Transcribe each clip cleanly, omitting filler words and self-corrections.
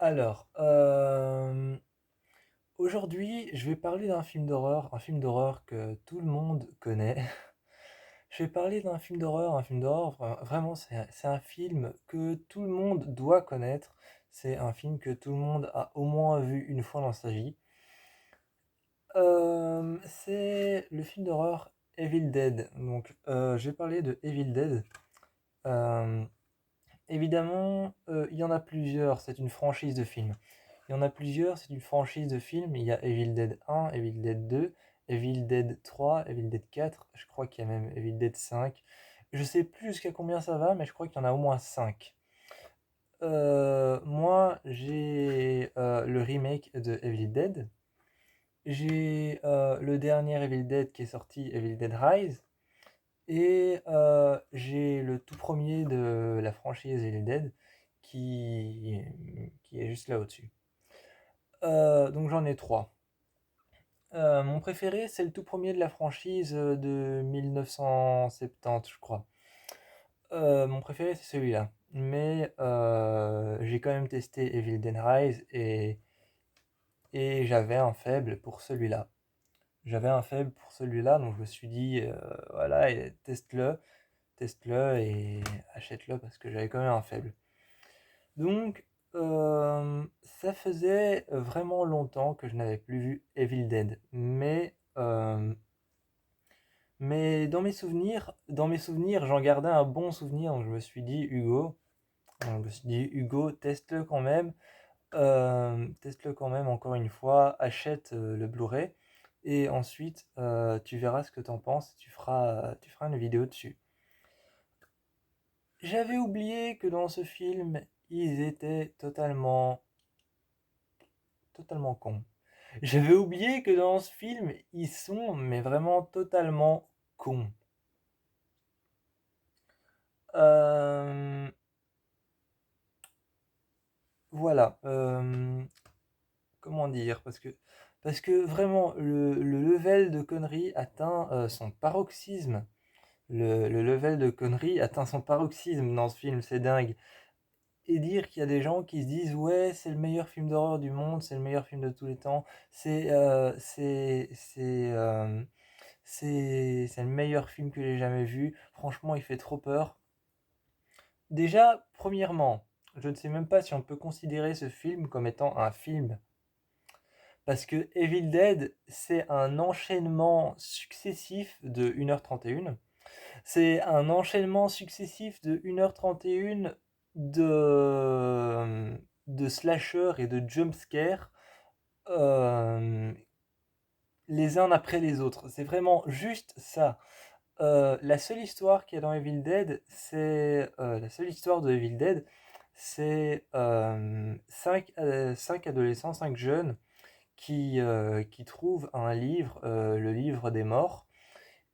Alors, aujourd'hui, je vais parler d'un film d'horreur que tout le monde connaît. Je vais parler d'un film d'horreur, vraiment, c'est un film que tout le monde doit connaître. C'est un film que tout le monde a au moins vu une fois dans sa vie. C'est le film d'horreur Evil Dead. Donc, je vais parler de Evil Dead. Euh, Évidemment, il y en a plusieurs, c'est une franchise de films. Il y en a plusieurs, c'est une franchise de films. Il y a Evil Dead 1, Evil Dead 2, Evil Dead 3, Evil Dead 4, je crois qu'il y a même Evil Dead 5. Je sais plus jusqu'à combien ça va, mais je crois qu'il y en a au moins 5. Moi, j'ai le remake de Evil Dead. J'ai le dernier Evil Dead qui est sorti, Evil Dead Rise. Et j'ai le tout premier de la franchise Evil Dead qui est juste là au-dessus. Donc j'en ai trois. Mon préféré, c'est le tout premier de la franchise de 1970, je crois. Mon préféré, c'est celui-là. Mais j'ai quand même testé Evil Dead Rise et j'avais un faible pour celui-là. J'avais un faible pour celui-là, donc je me suis dit, voilà, teste-le et achète-le parce que j'avais quand même un faible. Donc, ça faisait vraiment longtemps que je n'avais plus vu Evil Dead. Mais dans mes souvenirs, j'en gardais un bon souvenir. Donc je me suis dit, Hugo, teste-le quand même. Teste-le quand même encore une fois. Achète le Blu-ray. Et ensuite, tu verras ce que t'en penses. Tu feras une vidéo dessus. J'avais oublié que dans ce film, ils étaient totalement cons. J'avais oublié que dans ce film, ils sont, mais vraiment totalement cons. Euh, voilà. Comment dire? Parce que vraiment, le level de connerie atteint son paroxysme. Le level de connerie atteint son paroxysme dans ce film, c'est dingue. Et dire qu'il y a des gens qui se disent ouais, c'est le meilleur film d'horreur du monde, c'est le meilleur film de tous les temps, c'est le meilleur film que j'ai jamais vu. Franchement, il fait trop peur. Déjà, premièrement, je ne sais même pas si on peut considérer ce film comme étant un film. Parce que Evil Dead, c'est un enchaînement successif de 1h31. C'est un enchaînement successif de 1h31 de slasher et de jumpscare euh, les uns après les autres. C'est vraiment juste ça. La seule histoire qu'il y a dans Evil Dead, la seule histoire de Evil Dead, c'est cinq adolescents, cinq jeunes qui trouvent un livre, le livre des morts,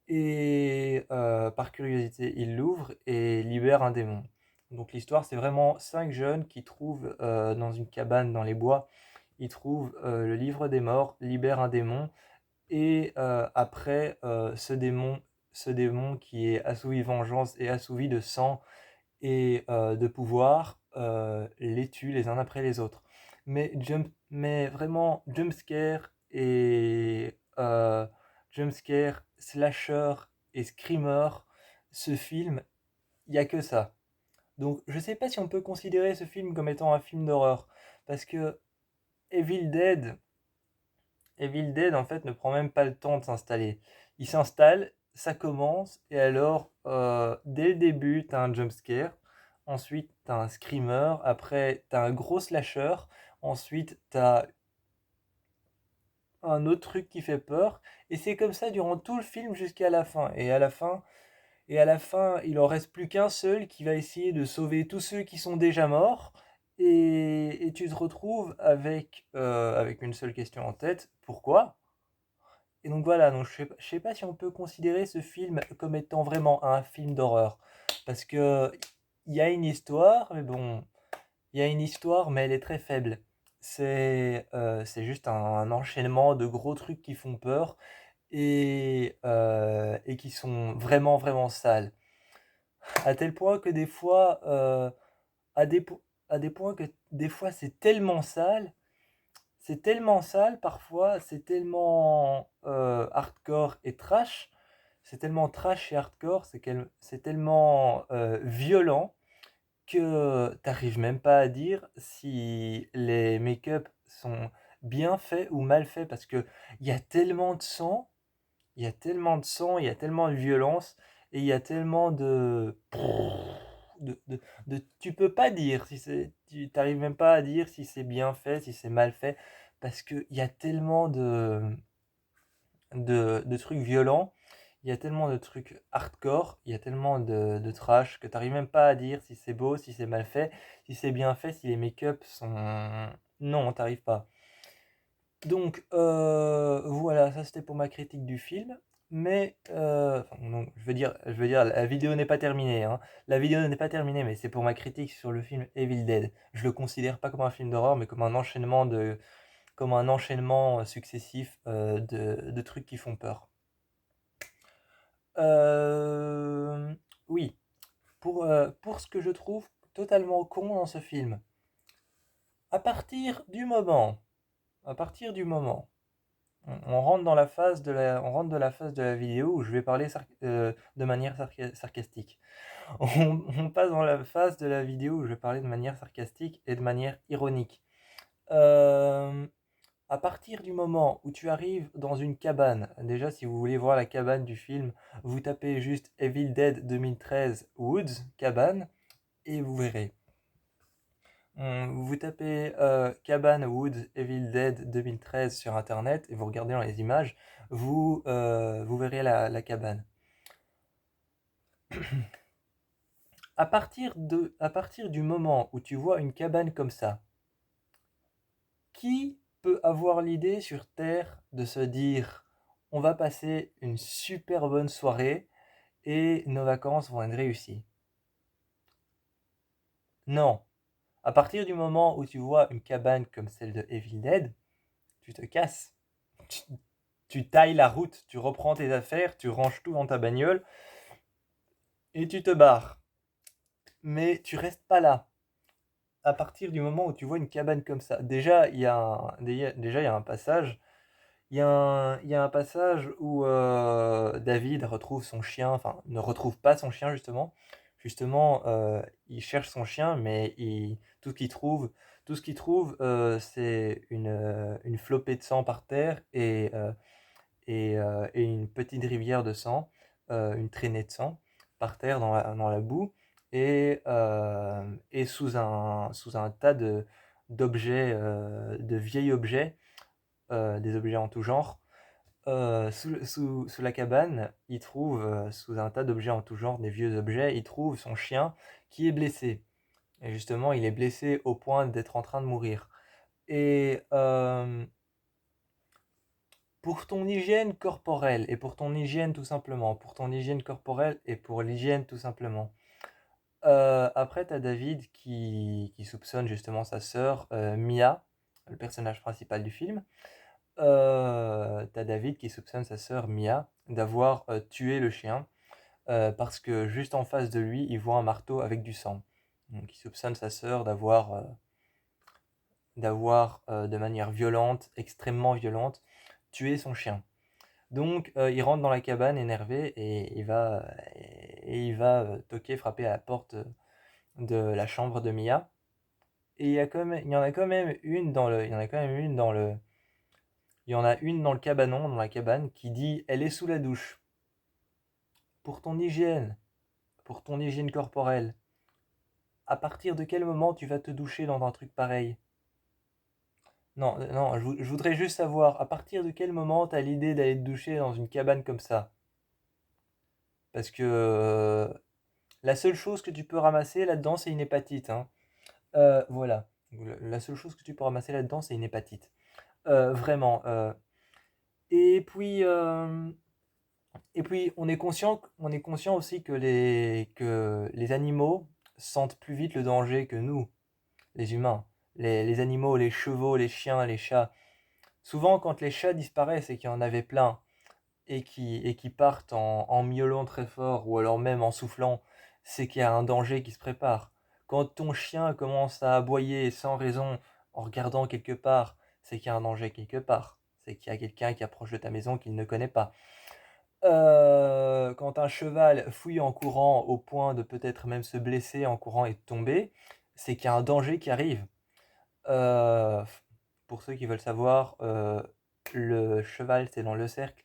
et par curiosité, ils l'ouvrent et libèrent un démon. Donc l'histoire, c'est vraiment cinq jeunes qui trouvent dans une cabane dans les bois, ils trouvent le livre des morts, libèrent un démon, et après, ce démon qui est assouvi vengeance et assouvi de sang et de pouvoir, les tue les uns après les autres. Mais vraiment, jumpscare, slasher et screamer, ce film, il n'y a que ça. Donc je sais pas si on peut considérer ce film comme étant un film d'horreur, parce que Evil Dead, Evil Dead, en fait, ne prend même pas le temps de s'installer. Il s'installe, ça commence, et alors, dès le début, t'as un jumpscare, ensuite t'as un screamer, après t'as un gros slasher, ensuite t'as un autre truc qui fait peur, et c'est comme ça durant tout le film jusqu'à la fin. Et à la fin, il en reste plus qu'un seul qui va essayer de sauver tous ceux qui sont déjà morts, et tu te retrouves avec une seule question en tête, pourquoi? Et donc voilà, donc je sais pas si on peut considérer ce film comme étant vraiment un film d'horreur. Parce que il y a une histoire, mais bon, il y a une histoire, mais elle est très faible. C'est juste un enchaînement de gros trucs qui font peur et qui sont vraiment, vraiment sales. À tel point que des fois, à des, à des points que des fois c'est tellement sale parfois, c'est tellement hardcore et trash, c'est tellement trash et hardcore, c'est tellement violent que t'arrives même pas à dire si les make-up sont bien faits ou mal faits parce que il y a tellement de sang, il y a tellement de sang, il y a tellement de violence et il y a tellement tu peux pas dire si tu t'arrives même pas à dire si c'est bien fait, si c'est mal fait parce que il y a tellement de trucs violents, il y a tellement de trucs hardcore, il y a tellement de trash que t'arrives même pas à dire si c'est beau, si c'est mal fait, si c'est bien fait, si les make-up sont... Non, t'arrives pas. Donc voilà, ça c'était pour ma critique du film. Mais enfin, non, je veux dire, la vidéo n'est pas terminée, hein. La vidéo n'est pas terminée, mais c'est pour ma critique sur le film Evil Dead. Je le considère pas comme un film d'horreur, mais comme un enchaînement successif de trucs qui font peur. Euh, oui, pour ce que je trouve totalement con dans ce film. À partir du moment, à partir du moment, on rentre dans la phase on rentre de la phase de la vidéo où je vais parler de manière sarcastique. On passe dans la phase de la vidéo où je vais parler de manière sarcastique et de manière ironique. Euh, à partir du moment où tu arrives dans une cabane, déjà si vous voulez voir la cabane du film, vous tapez juste Evil Dead 2013 Woods cabane et vous verrez. Vous tapez cabane Woods Evil Dead 2013 sur internet et vous regardez dans les images, vous verrez la cabane. À partir du moment où tu vois une cabane comme ça, qui peut avoir l'idée sur Terre de se dire on va passer une super bonne soirée et nos vacances vont être réussies? Non. À partir du moment où tu vois une cabane comme celle de Evil Dead, tu te casses. Tu, tu tailles la route, tu reprends tes affaires, tu ranges tout dans ta bagnole et tu te barres. Mais tu restes pas là. À partir du moment où tu vois une cabane comme ça, déjà il y a un passage. Il y a un passage où David retrouve son chien, enfin ne retrouve pas son chien justement. Justement, il cherche son chien, mais tout ce qu'il trouve, c'est une flopée de sang par terre et une petite rivière de sang, une traînée de sang par terre dans la boue et sous un tas d'objets, de vieils objets, des objets en tout genre. Sous la cabane, il trouve, sous un tas d'objets en tout genre, des vieux objets, il trouve son chien qui est blessé. Et justement, il est blessé au point d'être en train de mourir. Et pour ton hygiène corporelle, et pour ton hygiène tout simplement, pour ton hygiène corporelle et pour l'hygiène tout simplement. Après, t'as David qui soupçonne justement sa sœur, Mia, le personnage principal du film. T'as David qui soupçonne sa sœur Mia d'avoir tué le chien parce que juste en face de lui, il voit un marteau avec du sang. Donc il soupçonne sa sœur d'avoir de manière violente, extrêmement violente, tué son chien. Donc il rentre dans la cabane énervé et il va toquer, frapper à la porte de la chambre de Mia. Et il y en a quand même une dans le, il y en a quand même une dans le, il y en a une dans le cabanon, dans la cabane, qui dit elle est sous la douche. Pour pour ton hygiène corporelle, à partir de quel moment tu vas te doucher dans un truc pareil? Non, non, je voudrais juste savoir, à partir de quel moment t'as l'idée d'aller te doucher dans une cabane comme ça? Parce que la seule chose que tu peux ramasser là-dedans, c'est une hépatite, hein. Voilà. La seule chose que tu peux ramasser là-dedans, c'est une hépatite. Vraiment. Et puis, euh, et puis, on est conscient aussi que les animaux sentent plus vite le danger que nous, les humains. Les animaux, les chevaux, les chiens, les chats. Souvent, quand les chats disparaissent et qu'il y en avait plein, et qui partent en miaulant très fort, ou alors même en soufflant, c'est qu'il y a un danger qui se prépare. Quand ton chien commence à aboyer sans raison en regardant quelque part, c'est qu'il y a un danger quelque part. C'est qu'il y a quelqu'un qui approche de ta maison qu'il ne connaît pas. Quand un cheval fouille en courant au point de peut-être même se blesser en courant et de tomber, c'est qu'il y a un danger qui arrive. Heu, pour ceux qui veulent savoir, le cheval, c'est dans Le Cercle,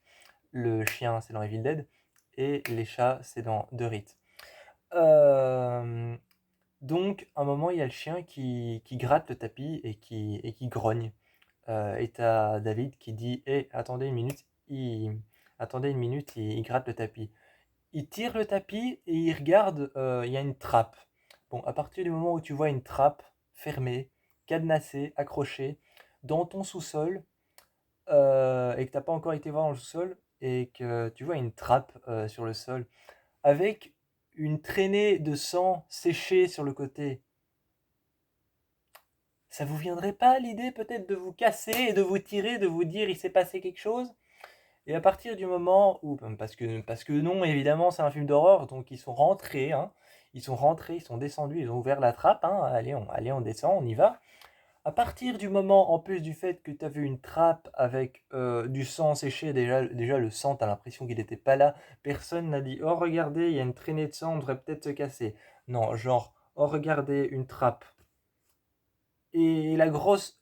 le chien, c'est dans Evil Dead et les chats, c'est dans The Rite. Hem, donc à un moment, il y a le chien qui gratte le tapis et qui grogne. Et tu David qui dit: «Hé, attendez une minute», il gratte le tapis. Il tire le tapis et il regarde, il y a une trappe. Bon, à partir du moment où tu vois une trappe fermée, cadenassée, accrochée, dans ton sous-sol, et que t'as pas encore été voir dans le sous-sol, et que tu vois une trappe sur le sol, avec une traînée de sang séché sur le côté, ça vous viendrait pas l'idée peut-être de vous casser et de vous tirer, de vous dire il s'est passé quelque chose? Et à partir du moment où, parce que non, évidemment, c'est un film d'horreur, donc ils sont rentrés, hein, ils sont descendus, ils ont ouvert la trappe, hein, allez, on descend, on y va. À partir du moment, en plus du fait que tu as vu une trappe avec du sang séché, déjà le sang, tu as l'impression qu'il n'était pas là, personne n'a dit, oh regardez, il y a une traînée de sang, on devrait peut-être se casser. Non, genre, oh regardez, une trappe. Et la grosse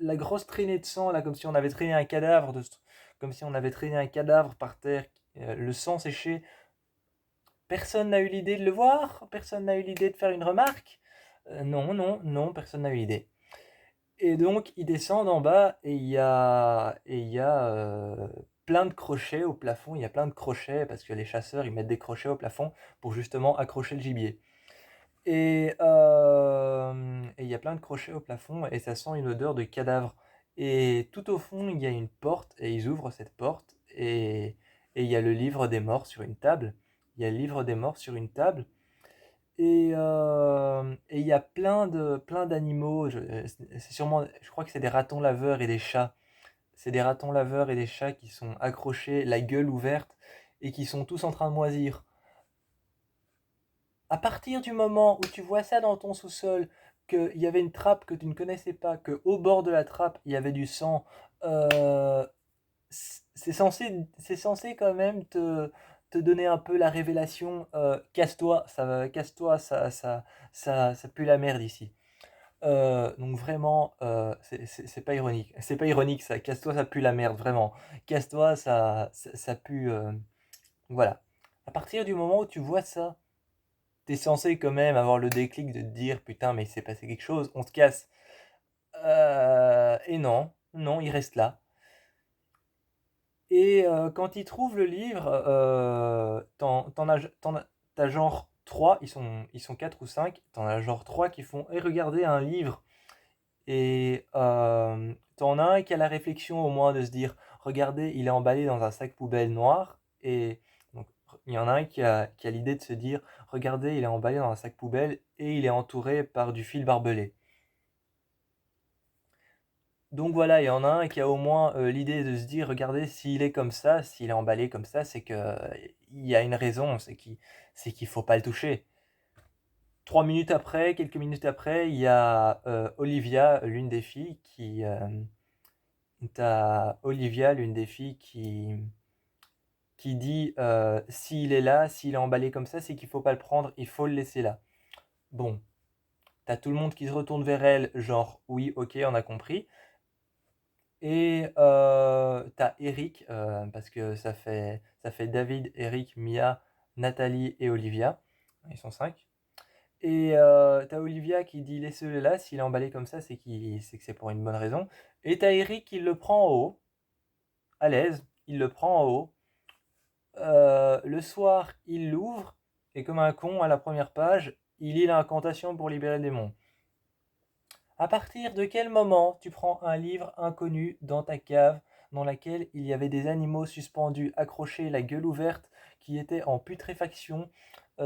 traînée de sang, là, comme si on avait traîné un cadavre, comme si on avait traîné un cadavre par terre, le sang séché. Personne n'a eu l'idée de le voir? Personne n'a eu l'idée de faire une remarque? Non, non, non, personne n'a eu l'idée. Et donc, ils descendent en bas et il y a plein de crochets au plafond. Il y a plein de crochets parce que les chasseurs, ils mettent des crochets au plafond pour justement accrocher le gibier. Et il y a plein de crochets au plafond et ça sent une odeur de cadavre. Et tout au fond, il y a une porte et ils ouvrent cette porte et il y a le livre des morts sur une table. Il y a le livre des morts sur une table et il y a plein d'animaux. C'est sûrement, je crois que c'est des ratons laveurs et des chats. C'est des ratons laveurs et des chats qui sont accrochés, la gueule ouverte et qui sont tous en train de moisir. À partir du moment où tu vois ça dans ton sous-sol, qu'il y avait une trappe que tu ne connaissais pas, qu'au bord de la trappe, il y avait du sang, euh, c'est censé quand même te donner un peu la révélation, casse-toi, ça pue la merde ici. Donc vraiment, c'est pas ironique. C'est pas ironique ça, casse-toi, ça pue la merde, vraiment. Casse-toi, ça pue. Voilà. À partir du moment où tu vois ça, t'es censé quand même avoir le déclic de te dire putain mais il s'est passé quelque chose, on se casse. Et non, non, il reste là. Et quand ils trouvent le livre, t'as genre 3, ils sont 4 ou 5, t'en as genre 3 qui font et regardez un livre. Et t'en as un qui a la réflexion au moins de se dire regardez, il est emballé dans un sac poubelle noir. Et donc il y en a un qui a l'idée de se dire regardez, il est emballé dans un sac poubelle et il est entouré par du fil barbelé. Donc voilà, il y en a un qui a au moins l'idée de se dire regardez, s'il est comme ça, s'il est emballé comme ça, c'est que il y a une raison, c'est qu'il faut pas le toucher. 3 minutes après, quelques minutes après, il y a Olivia, l'une des filles, t'as Olivia, l'une des filles, qui dit s'il est là, s'il est emballé comme ça, c'est qu'il faut pas le prendre, il faut le laisser là. Bon, t'as tout le monde qui se retourne vers elle, genre oui, ok, on a compris. Et t'as Eric, parce que ça fait David, Eric, Mia, Nathalie et Olivia. Ils sont 5. Et t'as Olivia qui dit laissez-le là, s'il est emballé comme ça, c'est que c'est pour une bonne raison. Et t'as Eric qui le prend en haut, à l'aise, il le prend en haut. Le soir, il l'ouvre, et comme un con, à la première page, il lit l'incantation pour libérer le démon. À partir de quel moment tu prends un livre inconnu dans ta cave dans laquelle il y avait des animaux suspendus, accrochés, la gueule ouverte, qui étaient en putréfaction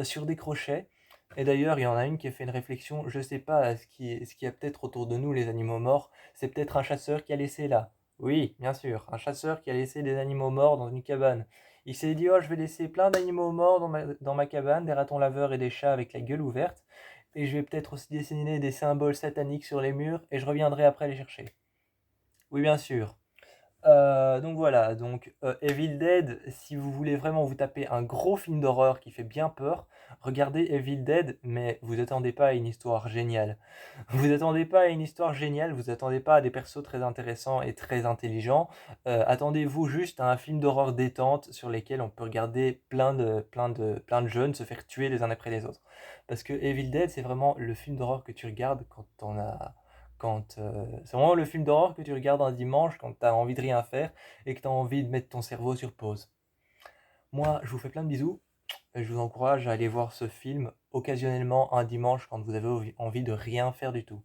sur des crochets? Et d'ailleurs, il y en a une qui a fait une réflexion, je sais pas, ce qui y a peut-être autour de nous, les animaux morts, c'est peut-être un chasseur qui a laissé là. Oui, bien sûr, un chasseur qui a laissé des animaux morts dans une cabane. Il s'est dit, oh, je vais laisser plein d'animaux morts dans ma cabane, des ratons laveurs et des chats avec la gueule ouverte. et je vais peut-être aussi dessiner des symboles sataniques sur les murs, et je reviendrai après les chercher. Oui, bien sûr. Donc voilà, Evil Dead, si vous voulez vraiment vous taper un gros film d'horreur qui fait bien peur, regardez Evil Dead, mais vous attendez pas à une histoire géniale. Vous attendez pas à une histoire géniale, vous attendez pas à des persos très intéressants et très intelligents. Attendez-vous juste à un film d'horreur détente sur lesquels on peut regarder plein de jeunes se faire tuer les uns après les autres. Parce que Evil Dead, c'est vraiment le film d'horreur que tu regardes c'est vraiment le film d'horreur que tu regardes un dimanche quand tu as envie de rien faire et que tu as envie de mettre ton cerveau sur pause. Moi, je vous fais plein de bisous et je vous encourage à aller voir ce film occasionnellement un dimanche quand vous avez envie de rien faire du tout.